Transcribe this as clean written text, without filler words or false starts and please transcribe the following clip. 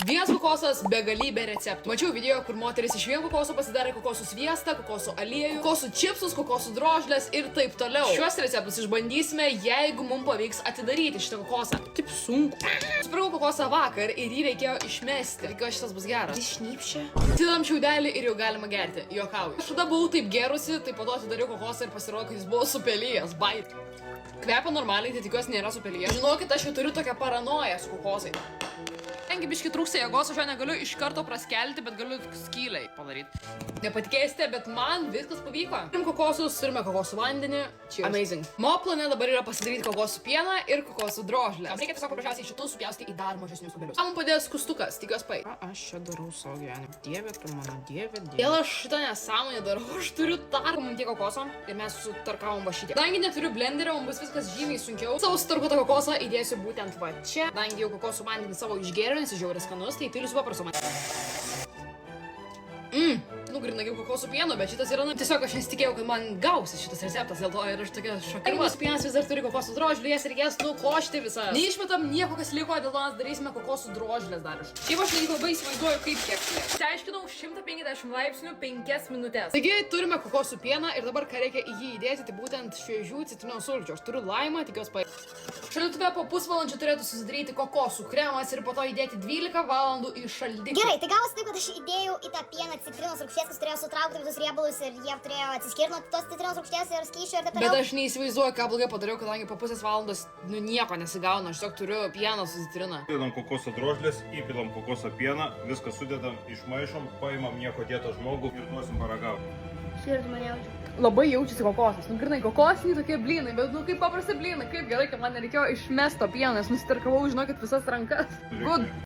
Vienas kokosas, begalybė receptų. Mačiau video, kur moteris iš vieno kokoso pasidarė kokosų sviestą, kokosų aliejų, kokosų čipsus, kokosų drožlės ir taip toliau. Šiuos receptus išbandysime, jeigu mums pavyks atidaryti šitą kokosą. Taip sunku. Nusipirkau kokosą vakar ir jį reikėjo išmesti. Tikiuosi šitas bus geras. Jis šnypščia. Atidam šiaudelį ir jau galima gerti. Juokauju. Aš tada buvau taip gerusi, tai po to atidariau kokosą ir pasirodė, kad jis buvo supelyjęs. Bai. Kvepia normaliai, tai tikiuosi nėra supelyjęs. Žinokit, aš jau turiu tokią paranoją su kokosai. Tengi biški trūksta jėgos, aš jo negaliu iš karto praskelti, bet galiu skyliai padaryti. Nepatikėsite, bet man viskas pavyko. Turim kokosus, turime kokosų vandenį. Cheers. Amazing. Mano plane dabar yra pasidaryti kokosų pieną ir kokosų drožlę. Reikia tiesiog paprasčiausiai šitų supjausti į dar mažesnius kubelius. Man padės skustukas, tikiuosi pai. Aš čia darau savo gyvenimą. Dieve, tu mano dieve. Dėl aš šitą nesąmonę darau, aš turiu tarpą tiek kokoso ir mes sutarkavom va šitie. Kadangi neturiu blenderio, man bus viskas žymiai sunkiau. Savo sutarkuotą kokosą įdėsiu būtent va čia. Kadangi jau kokosų vandenį savo išgėriau, nes jis žiauriai skanus, tai įpilsiu paprasto man. Grinagiau kokosų pieno, bet šitas yra, tiesiog aš nesitikėjau, kad man gausis šitas receptas, dėl to ir aš tokia šokirma. Kokosų pienas vis dar turi kokosų drožlių, jas reikės nukošti visas. Neišmetam nieko, kas liko, dėl to mes darysime kokosų drožlės dar. Šiaip aš labai įsivaizduoju, kaip kepti. Išsiaiškinau 150 laipsnių 5 minutės. Taigi turime kokosų pieną ir dabar ką reikia į jį įdėti, tai būtent šviežių citrinos sulčių. Aš turiu laimą, tikiuosi pai. Šaldytuve po pusvalandžio turėtų susidaryti kokosų kremas ir po to įdėti 12 valandų į šaldyklą. Gerai, tai gavosi taip, kad aš įdėjau į tą pieną citrinos rūgšties, kas turėjo sutraukti visus riebalus ir jie turėjo atsiskirti nuo tos citrinos rūgšties ir skysčio ir taip toliau. Bet aš neįsivaizduoju, ką blogai padariau, kadangi po pusės valandos nieko nesigauna, aš tiesiog turiu pieną su citrina. Įdedam kokoso drožlės, įpilam kokoso pieną, viską sudedam, išmaišom, paimam nieko dėtą žmogų ir duosim paragauti. Širdį mane jaučiu. Labai jaučiasi kokosas, grinai kokosiniai tokie blynai, bet kaip paprasti blynai, kaip gerai, kad man nereikėjo išmesto pieną, nes nusitarkavau, žinokit, visas rankas. Good.